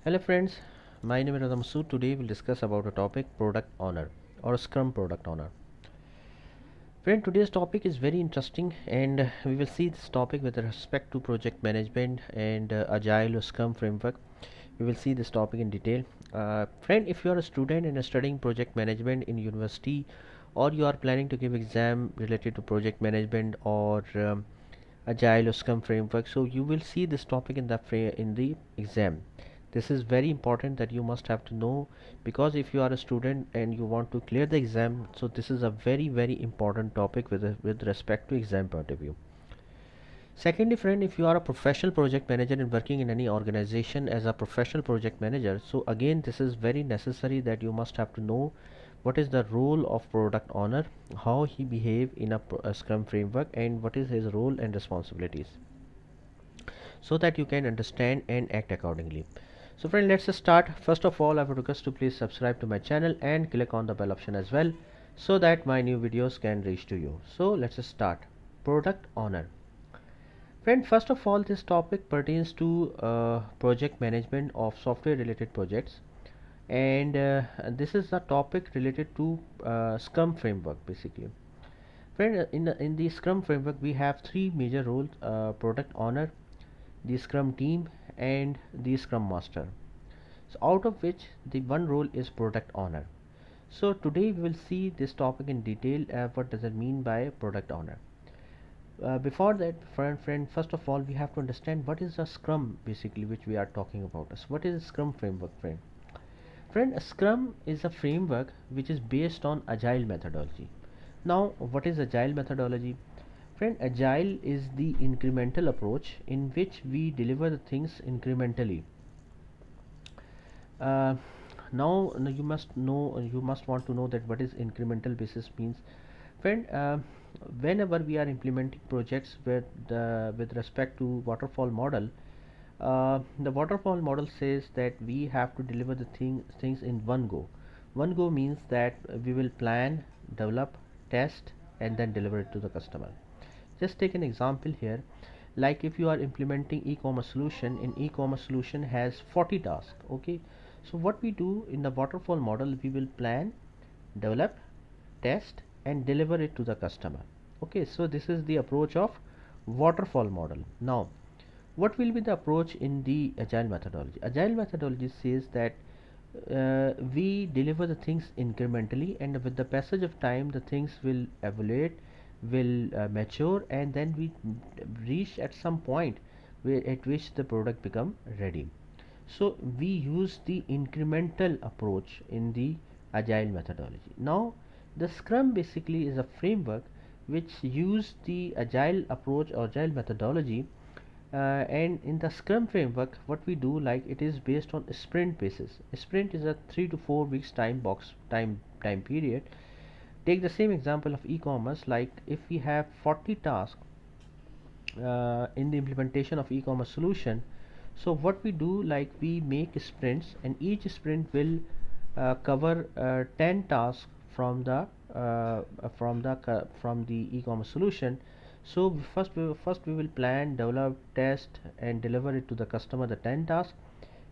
Hello friends, my name is Radhamsu. Today we'll discuss about a topic product owner or Scrum product owner. Friend, today's topic is very interesting and we will see this topic with respect to project management and agile or Scrum framework. We will see this topic in detail. Friend, if you are a student and studying project management in university or you are planning to give exam related to project management or agile or Scrum framework, so you will see this topic in the exam. This is very important that you must have to know, because if you are a student and you want to clear the exam, so this is a very important topic with respect to exam point of view. Secondly, friend, if you are a professional project manager and working in any organization as a professional project manager, so again this is very necessary that you must have to know what is the role of product owner, how he behave in a Scrum framework, and what is his role and responsibilities, so that you can understand and act accordingly. So friend, let's just start. First of all, I would request to please subscribe to my channel and click on the bell option as well, so that my new videos can reach to you. So let's just start. Product owner. Friend, first of all, this topic pertains to project management of software related projects, and this is a topic related to Scrum framework basically. Friend, in the Scrum framework we have three major roles: product owner, the Scrum team, and the Scrum master. So out of which the one role is product owner. So today we will see this topic in detail. What does it mean by product owner? Before that, friend, first of all we have to understand what is a Scrum basically, which we are talking about. So what is a Scrum framework, friend? Friend, a Scrum is a framework which is based on agile methodology. Now, what is agile methodology? Friend, agile is the incremental approach in which we deliver the things incrementally. uh, now you must want to know that what is incremental basis means. Friend, whenever we are implementing projects with respect to waterfall model, the waterfall model says that we have to deliver the things in one go. One go means that we will plan, develop, test, and then deliver it to the customer. Just take an example here. Like if you are implementing e-commerce solution, in e-commerce solution has 40 tasks. Okay, so what we do in the waterfall model, we will plan, develop, test, and deliver it to the customer. Okay, so this is the approach of waterfall model. Now what will be the approach in the agile methodology? Agile methodology says that we deliver the things incrementally, and with the passage of time the things will evaluate, will mature, and then we reach at some point at which the product become ready. So we use the incremental approach in the agile methodology. Now the Scrum basically is a framework which use the agile approach or agile methodology, and in the Scrum framework what we do, like, it is based on a sprint basis. A sprint is a 3 to 4 weeks time period. Take the same example of e-commerce. Like if we have 40 tasks in the implementation of e-commerce solution, so what we do, like, we make sprints, and each sprint will cover 10 tasks from the e-commerce solution. So first we will plan, develop, test, and deliver it to the customer, the 10 tasks,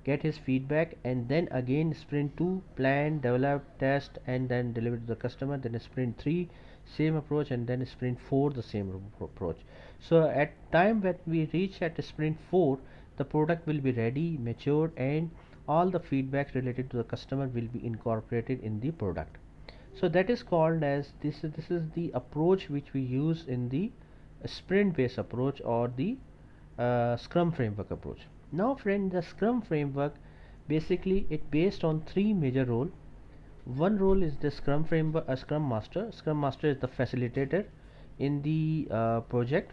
get his feedback, and then again sprint 2, plan, develop, test, and then deliver to the customer. Then sprint 3, same approach, and then sprint 4, the same approach. So at time when we reach at sprint 4, the product will be ready, matured, and all the feedback related to the customer will be incorporated in the product. So that is called as this is the approach which we use in the sprint based approach, or the Scrum framework approach. Now friend, the Scrum framework basically it based on three major role. One role is the Scrum framework, a Scrum master. Scrum master is the facilitator in the project.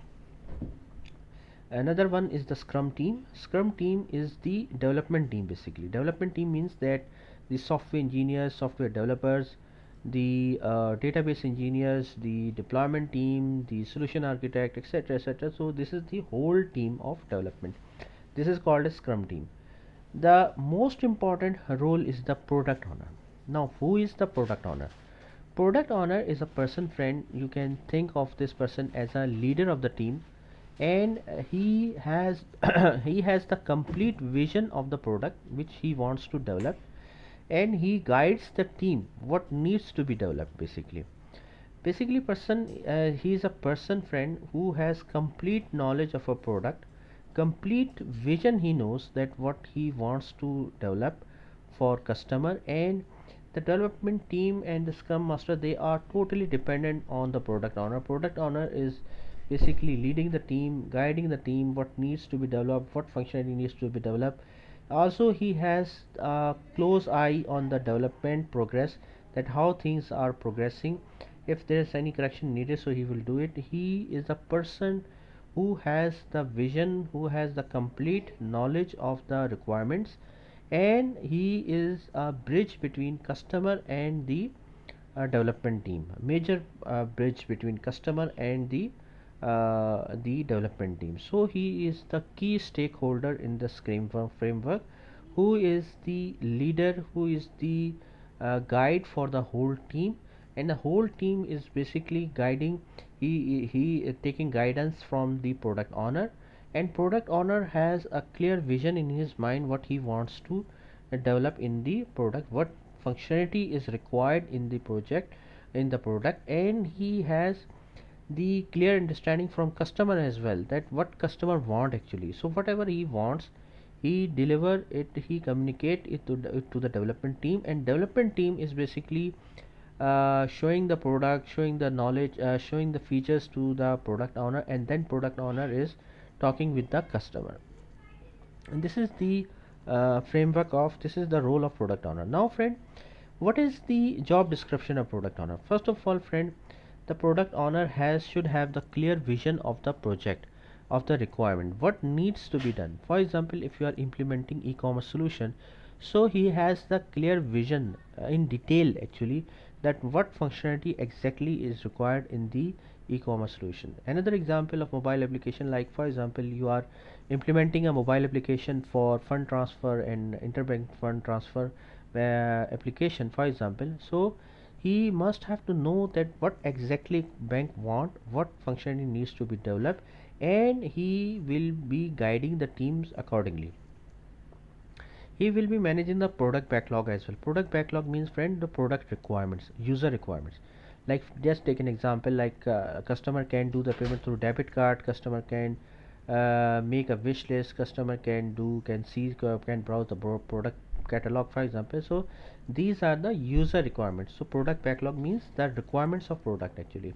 Another one is the Scrum team. Scrum team is the development team. Basically development team means that the software engineers, software developers, the database engineers, the deployment team, the solution architect, etc, etc. So this is the whole team of development. This is called a Scrum team. The most important role is the product owner. Now who is the product owner? Product owner is a person, friend, you can think of this person as a leader of the team, and he has he has the complete vision of the product which he wants to develop, and he guides the team what needs to be developed. Basically person, he is a person friend who has complete knowledge of a product, complete vision. He knows that what he wants to develop for customer, and the development team and the scrum master, they are totally dependent on the product owner. Product owner is basically leading the team, guiding the team what needs to be developed, what functionality needs to be developed. Also he has a close eye on the development progress, that how things are progressing, if there is any correction needed, so he will do it. He is a person who has the vision, who has the complete knowledge of the requirements, and he is a bridge between customer and the development team, a major bridge between customer and the development team. So he is the key stakeholder in the Scrum framework, who is the leader, who is the guide for the whole team, and the whole team is basically guiding. He is taking guidance from the product owner, and product owner has a clear vision in his mind what he wants to develop in the product, what functionality is required in the project, in the product, and he has the clear understanding from customer as well, that what customer want actually. So whatever he wants, he deliver it, he communicate it to the development team, and development team is basically showing the product, showing the knowledge, showing the features to the product owner, and then product owner is talking with the customer. And this is the framework of, this is the role of product owner. Now friend, what is the job description of product owner? First of all friend, the product owner has should have the clear vision of the project, of the requirement, what needs to be done. For example, if you are implementing e-commerce solution, so he has the clear vision in detail actually, that what functionality exactly is required in the e-commerce solution. Another example of mobile application, like for example you are implementing a mobile application for fund transfer and interbank fund transfer application for example, so he must have to know that what exactly bank want, what functionality needs to be developed, and he will be guiding the teams accordingly. He will be managing the product backlog as well. Product backlog means friend the product requirements, user requirements. Like just take an example, like customer can do the payment through debit card, customer can make a wish list, customer can see, can browse the product catalog for example. So these are the user requirements. So product backlog means the requirements of product actually.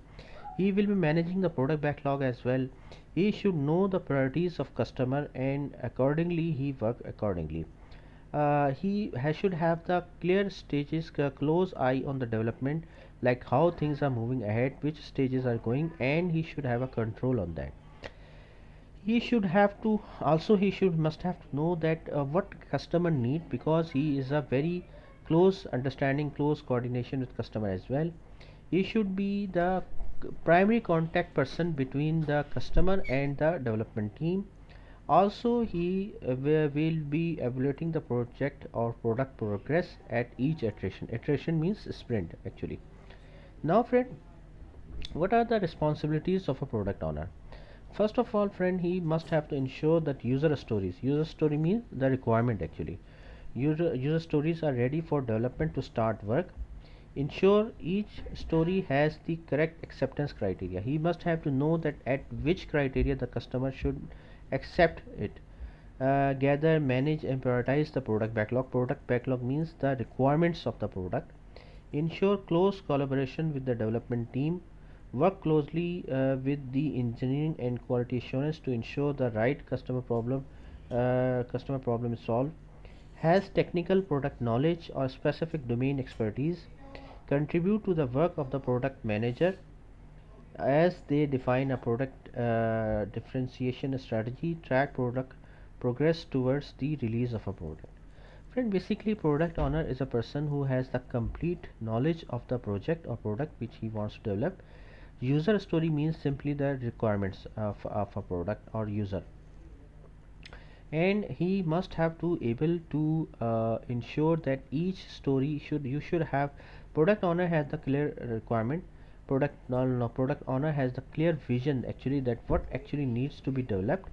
He will be managing the product backlog as well. He should know the priorities of customer, and accordingly he work accordingly. Should have the clear stages, close eye on the development, like how things are moving ahead, which stages are going, and he should have a control on that. He should have to also, he should must have to know that what customer need, because he is a very close understanding, close coordination with customer as well. He should be the primary contact person between the customer and the development team. Also he will be evaluating the project or product progress at each iteration. Iteration means sprint actually. Now friend, what are the responsibilities of a product owner? First of all friend, he must have to ensure that user story means the requirement actually, user stories are ready for development to start work. Ensure each story has the correct acceptance criteria. He must have to know that at which criteria the customer should accept it. Gather, manage, and prioritize the product backlog. Product backlog means the requirements of the product. Ensure close collaboration with the development team. Work closely with the engineering and quality assurance to ensure the right customer problem is solved. Has technical product knowledge or specific domain expertise. Contribute to the work of the product manager as they define a product differentiation strategy. Track product progress towards the release of a product. Friend, basically product owner is a person who has the complete knowledge of the project or product which he wants to develop. User story means simply the requirements of a product or user, and he must have to able to ensure that each story should, you should have, product owner has the clear requirement, product owner has the clear vision actually that what actually needs to be developed.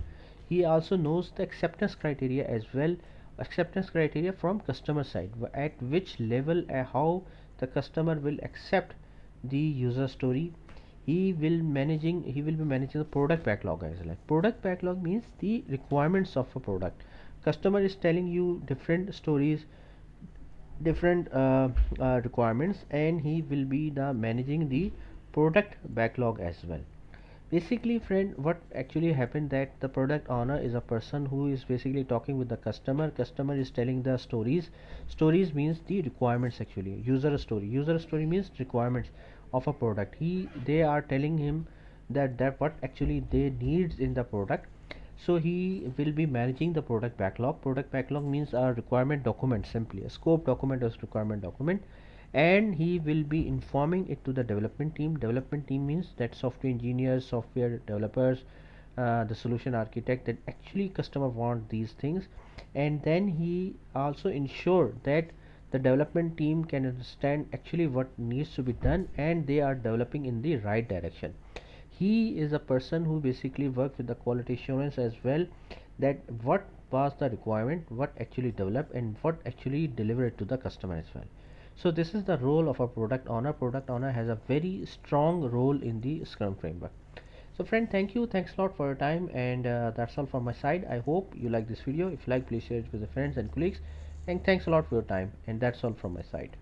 He also knows the acceptance criteria as well, acceptance criteria from customer side, at which level, how the customer will accept the user story. He will be managing the product backlog as well. Product backlog means the requirements of a product. Customer is telling you different stories, different requirements, and he will be the managing the product backlog as well. Basically friend, what actually happened that the product owner is a person who is basically talking with the customer is telling the stories means the requirements. Actually user story means requirements of a product. They are telling him that what actually they needs in the product. So he will be managing the product backlog means a requirement document, simply a scope document or requirement document, and he will be informing it to the development team means that software engineers, software developers, the solution architect, that actually customer want these things. And then he also ensure that the development team can understand actually what needs to be done and they are developing in the right direction. He is a person who basically works with the quality assurance as well, that what was the requirement, what actually developed, and what actually delivered to the customer as well. So this is the role of a product owner has a very strong role in the Scrum framework. So friend, thanks a lot for your time, and that's all from my side. I hope you like this video. If you like, please share it with your friends and colleagues, and thanks a lot for your time, and that's all from my side.